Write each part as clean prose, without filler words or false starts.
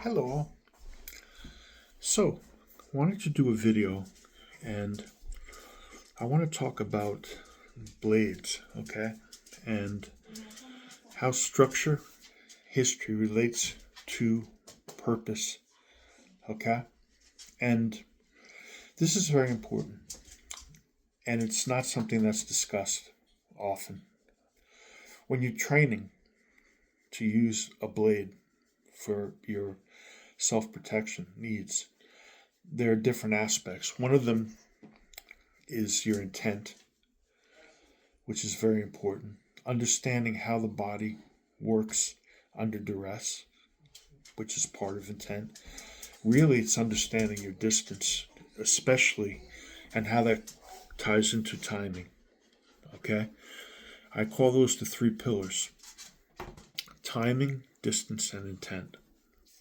Hello. So, I wanted to do a video and I want to talk about blades, okay? And how structure, history relates to purpose, okay? And this is very important and it's not something that's discussed often. When you're training to use a blade for your self protection needs, there are different aspects. One of them is your intent, which is very important. Understanding how the body works under duress, which is part of intent. Really, it's understanding your distance, especially, and how that ties into timing. Okay? I call those the three pillars: timing, distance, and intent.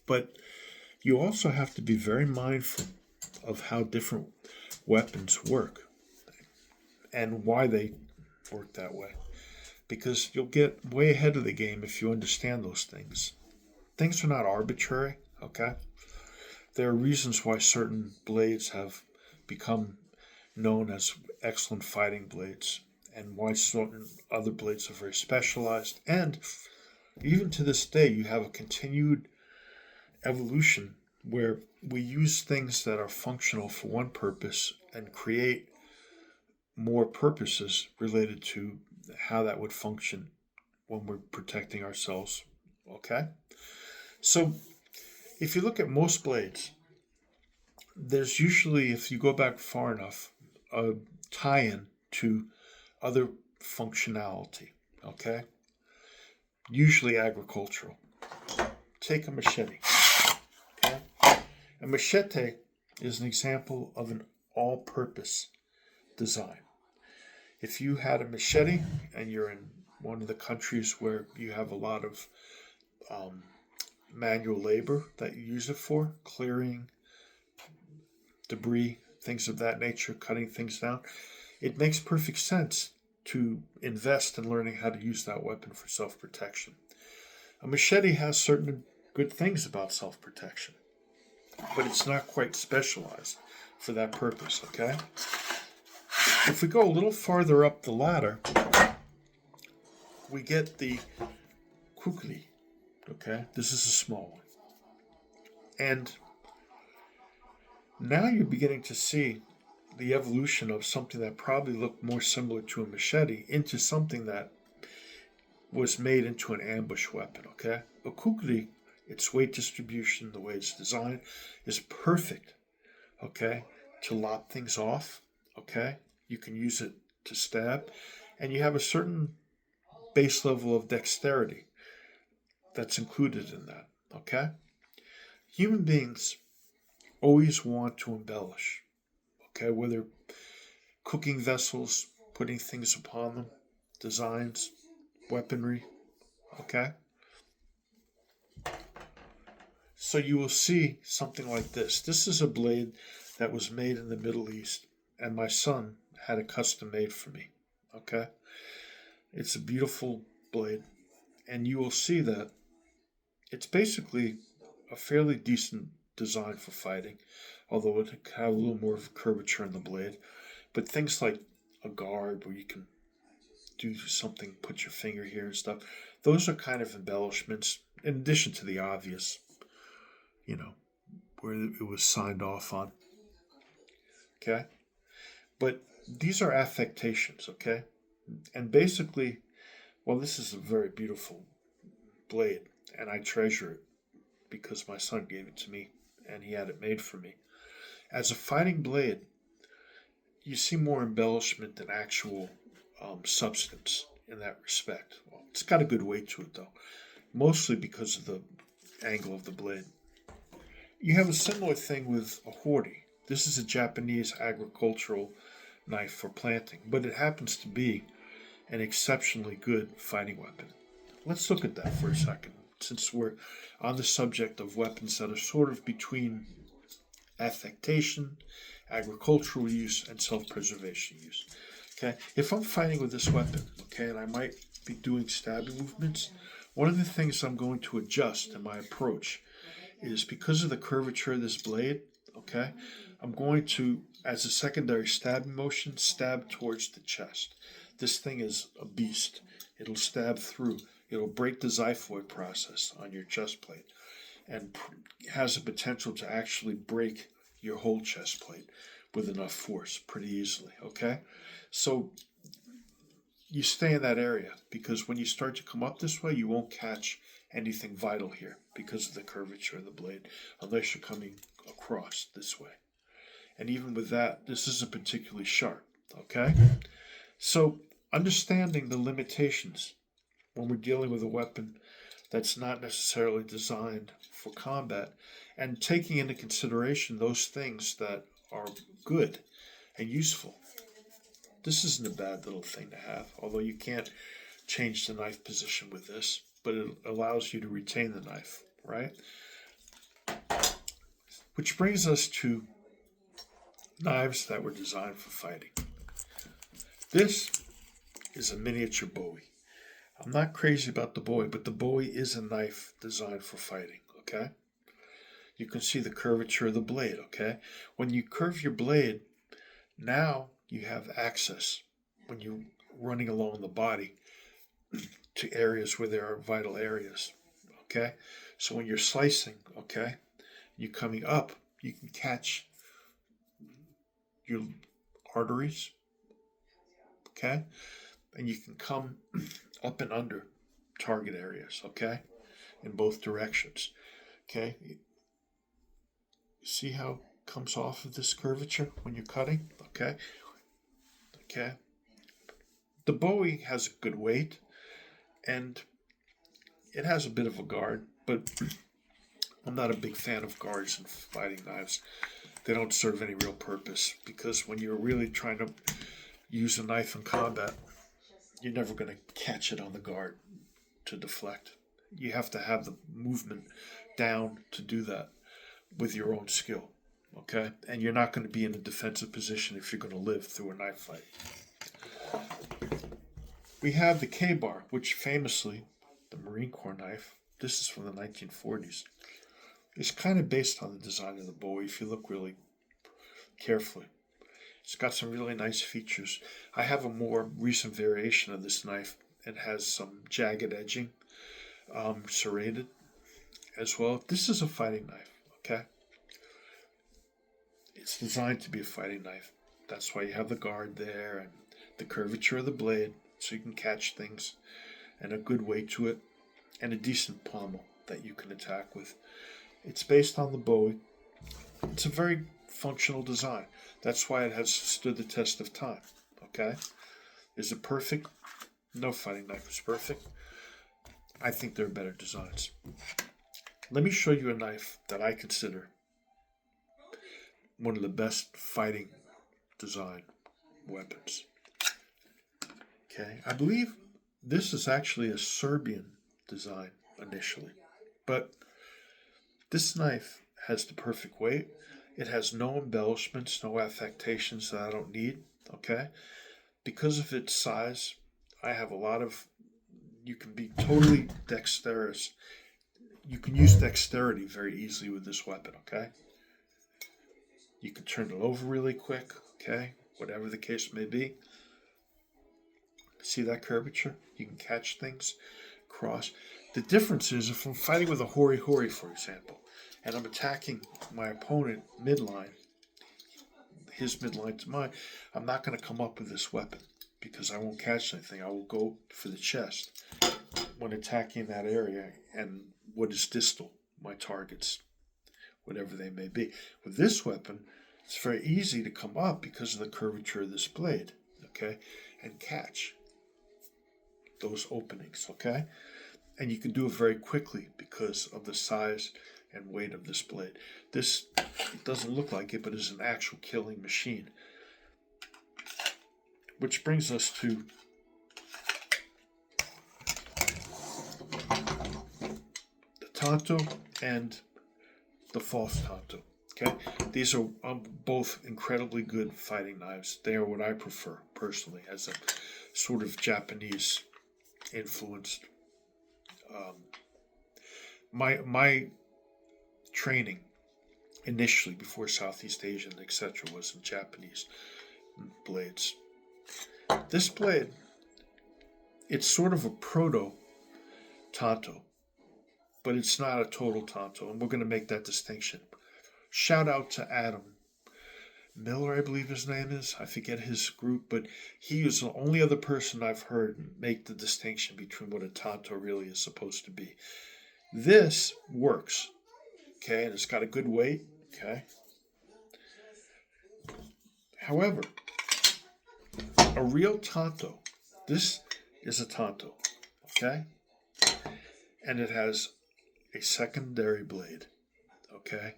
But you also have to be very mindful of how different weapons work and why they work that way. Because you'll get way ahead of the game if you understand those things. Things are not arbitrary, okay? There are reasons why certain blades have become known as excellent fighting blades, and why certain other blades are very specialized. And even to this day, you have a continued evolution where we use things that are functional for one purpose and create more purposes related to how that would function when we're protecting ourselves. Okay? So, if you look at most blades, there's usually, if you go back far enough, a tie in to other functionality. Okay? Usually agricultural. Take a machete. Okay? A machete is an example of an all purpose design. If you had a machete and you're in one of the countries where you have a lot of manual labor that you use it for, clearing debris, things of that nature, cutting things down, it makes perfect sense to invest in learning how to use that weapon for self protection. A machete has certain good things about self protection, but it's not quite specialized for that purpose, okay? If we go a little farther up the ladder, we get the kukri, okay? This is a small one. And now you're beginning to see the evolution of something that probably looked more similar to a machete into something that was made into an ambush weapon, okay? A kukri, its weight distribution, the way it's designed, is perfect, okay, to lop things off, okay? You can use it to stab, and you have a certain base level of dexterity that's included in that, okay? Human beings always want to embellish, okay? Whether cooking vessels, putting things upon them, designs, weaponry, okay? So you will see something like this. This is a blade that was made in the Middle East, and my son had it custom made for me, okay? It's a beautiful blade, and you will see that it's basically a fairly decent design for fighting, although it can have a little more of a curvature in the blade. But things like a guard where you can do something, put your finger here and stuff, those are kind of embellishments, in addition to the obvious, where it was signed off on. Okay? But these are affectations, okay? And basically, well, this is a very beautiful blade, and I treasure it because my son gave it to me and he had it made for me. As a fighting blade, you see more embellishment than actual substance in that respect. Well, it's got a good weight to it, though, mostly because of the angle of the blade. You have a similar thing with a hori. This is a Japanese agricultural knife for planting, but it happens to be an exceptionally good fighting weapon. Let's look at that for a second, since we're on the subject of weapons that are sort of between affectation, agricultural use, and self-preservation use. Okay, if I'm fighting with this weapon, okay, and I might be doing stabbing movements, one of the things I'm going to adjust in my approach is because of the curvature of this blade, okay, I'm going to, as a secondary stabbing motion, stab towards the chest. This thing is a beast. It'll stab through. It'll break the xiphoid process on your chest plate and has the potential to actually break your whole chest plate with enough force pretty easily, okay? So you stay in that area because when you start to come up this way, you won't catch anything vital here because of the curvature of the blade unless you're coming across this way. And even with that, this isn't particularly sharp, okay? So understanding the limitations when we're dealing with a weapon that's not necessarily designed for combat and taking into consideration those things that are good and useful. This isn't a bad little thing to have, although you can't change the knife position with this, but it allows you to retain the knife, right? Which brings us to knives that were designed for fighting. This is a miniature Bowie. I'm not crazy about the Bowie, but the Bowie is a knife designed for fighting, okay? You can see the curvature of the blade, okay? When you curve your blade, now you have access when you're running along the body to areas where there are vital areas, okay? So when you're slicing, okay, you're coming up, you can catch your arteries, okay? And you can come up and under target areas, okay, in both directions, okay? See how it comes off of this curvature when you're cutting, okay? Okay. The Bowie has a good weight, and it has a bit of a guard, but I'm not a big fan of guards in fighting knives. They don't serve any real purpose because when you're really trying to use a knife in combat, you're never going to catch it on the guard to deflect. You have to have the movement down to do that with your own skill, okay? And you're not going to be in a defensive position if you're going to live through a knife fight. We have the K-bar, which famously, the Marine Corps knife, this is from the 1940s, is kind of based on the design of the Bowie if you look really carefully. It's got some really nice features. I have a more recent variation of this knife. It has some jagged edging, serrated as well. This is a fighting knife, okay? It's designed to be a fighting knife. That's why you have the guard there and the curvature of the blade so you can catch things and a good weight to it and a decent pommel that you can attack with. It's based on the Bowie. It's a very functional design. That's why it has stood the test of time, okay? Is it perfect? No fighting knife is perfect. I think there are better designs. Let me show you a knife that I consider one of the best fighting design weapons. Okay, I believe this is actually a Serbian design initially, but this knife has the perfect weight. It has no embellishments, no affectations that I don't need, okay? Because of its size, I have a lot of, you can be totally dexterous. You can use dexterity very easily with this weapon, okay? You can turn it over really quick, okay? Whatever the case may be. See that curvature? You can catch things, cross. The difference is if I'm fighting with a hori-hori, for example, and I'm attacking my opponent midline, his midline to mine, I'm not going to come up with this weapon because I won't catch anything. I will go for the chest when attacking that area and what is distal, my targets, whatever they may be. With this weapon, it's very easy to come up because of the curvature of this blade, okay, and catch those openings, okay? And you can do it very quickly because of the size and weight of this blade. This, it doesn't look like it, but is an actual killing machine. Which brings us to the Tanto and the false Tanto. Okay, these are both incredibly good fighting knives. They are what I prefer personally, as a sort of Japanese influenced. My training initially before Southeast Asian, etc., was in Japanese blades. This blade, it's sort of a proto tanto, but it's not a total tanto, and we're going to make that distinction. Shout out to Adam Miller, I believe his name is. I forget his group, but he is the only other person I've heard make the distinction between what a tanto really is supposed to be. This works, okay, and it's got a good weight, okay. However, a real tanto, this is a tanto, okay, and it has a secondary blade, okay,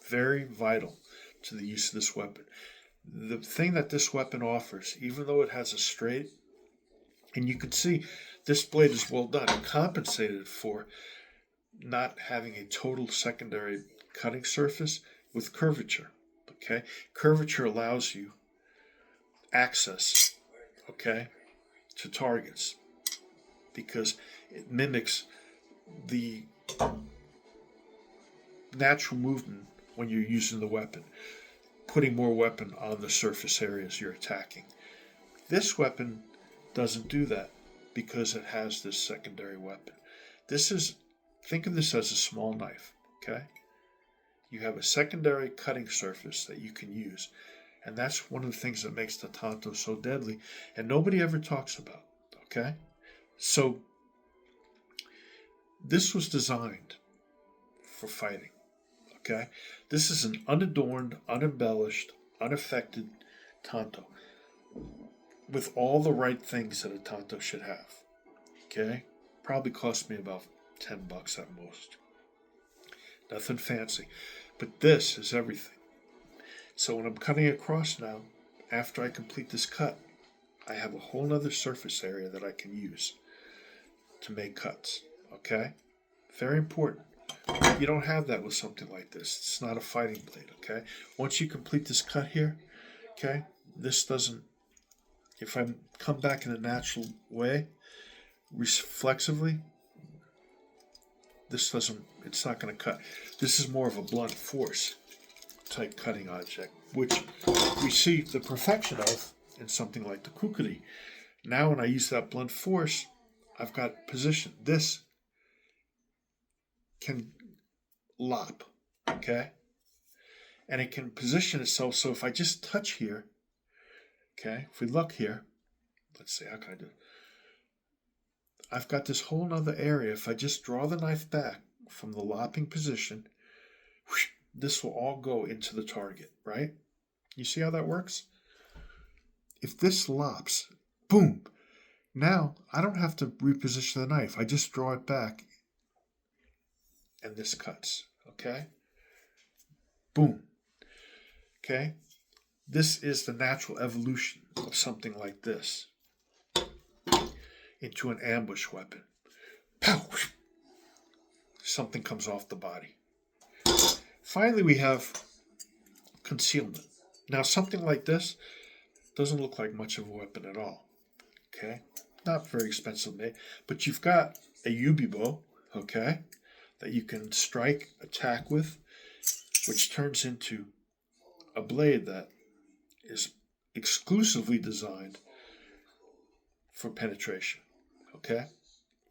very vital to the use of this weapon. The thing that this weapon offers, even though it has a straight, and you can see this blade is well done, it compensated for not having a total secondary cutting surface with curvature. Okay, curvature allows you access, okay, to targets because it mimics the natural movement when you're using the weapon, putting more weapon on the surface areas you're attacking. This weapon doesn't do that because it has this secondary weapon. Think of this as a small knife, okay? You have a secondary cutting surface that you can use, and that's one of the things that makes the tanto so deadly, and nobody ever talks about, okay? So, this was designed for fighting, okay? This is an unadorned, unembellished, unaffected tanto with all the right things that a tanto should have, okay? Probably cost me about $10 at most. Nothing fancy. But this is everything. So when I'm cutting across now, after I complete this cut, I have a whole nother surface area that I can use to make cuts. Okay? Very important. You don't have that with something like this. It's not a fighting blade. Okay? Once you complete this cut here, okay, this doesn't, if I come back in a natural way, reflexively, it's not going to cut. This is more of a blunt force type cutting object, which we see the perfection of in something like the kukuri. Now when I use that blunt force, I've got position. This can lop, okay? And it can position itself, so if I just touch here, okay, if we look here, let's see, how can I do it? I've got this whole nother area. If I just draw the knife back from the lopping position, whoosh, this will all go into the target, right? You see how that works? If this lops, boom, now I don't have to reposition the knife. I just draw it back and this cuts, okay? Boom, okay? This is the natural evolution of something like this into an ambush weapon. Pow! Something comes off the body. Finally, we have concealment. Now, something like this doesn't look like much of a weapon at all. Okay? Not very expensive made, but you've got a yubibo, okay, that you can strike, attack with, which turns into a blade that is exclusively designed for penetration. Okay?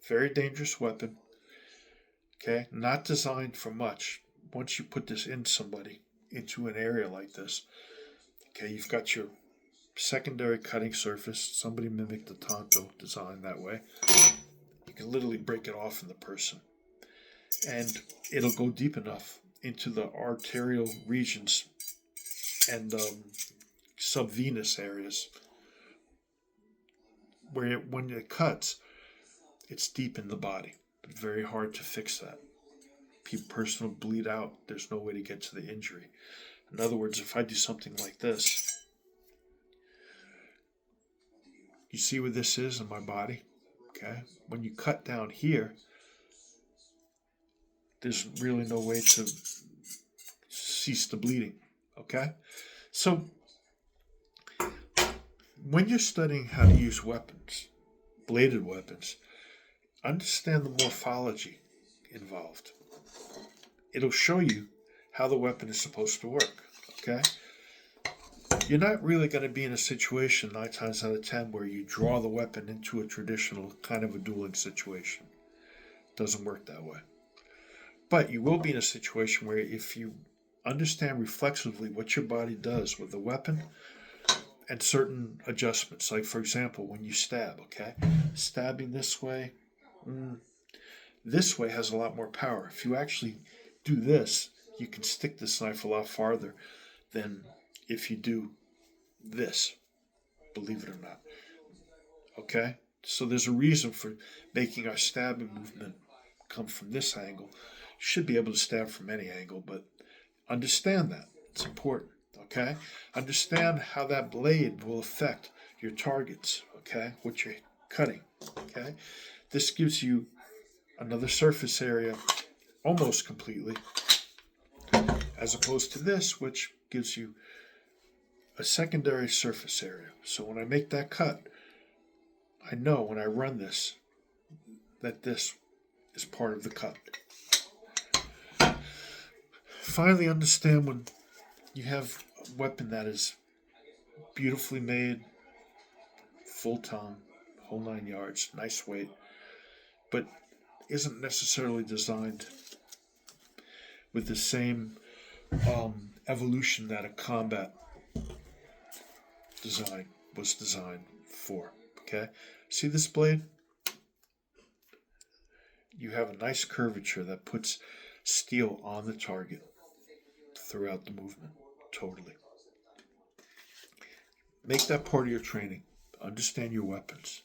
Very dangerous weapon. Okay? Not designed for much. Once you put this in somebody, into an area like this, okay, you've got your secondary cutting surface. Somebody mimicked the tanto design that way. You can literally break it off in the person. And it'll go deep enough into the arterial regions and subvenous areas where when it cuts, it's deep in the body. Very hard to fix that. Person will bleed out. There's no way to get to the injury. In other words, if I do something like this, you see where this is in my body? Okay? When you cut down here, there's really no way to cease the bleeding. Okay? So, when you're studying how to use weapons, bladed weapons, understand the morphology involved. it'll show you how the weapon is supposed to work. Okay? You're not really going to be in a situation 9 times out of 10 where you draw the weapon into a traditional kind of a dueling situation. It doesn't work that way. But you will be in a situation where if you understand reflexively what your body does with the weapon and certain adjustments, like for example, when you stab, okay? Stabbing this way has a lot more power. If you actually do this, you can stick this knife a lot farther than if you do this, believe it or not. Okay? So there's a reason for making our stabbing movement come from this angle. You should be able to stab from any angle, but understand that. It's important. Okay? Understand how that blade will affect your targets. Okay? What you're cutting. Okay? This gives you another surface area almost completely, as opposed to this, which gives you a secondary surface area. So when I make that cut, I know when I run this that this is part of the cut. Finally, understand when you have a weapon that is beautifully made, full tongue, whole 9 yards, nice weight, but isn't necessarily designed with the same evolution that a combat design was designed for. Okay? See this blade? You have a nice curvature that puts steel on the target throughout the movement. Totally. Make that part of your training. Understand your weapons.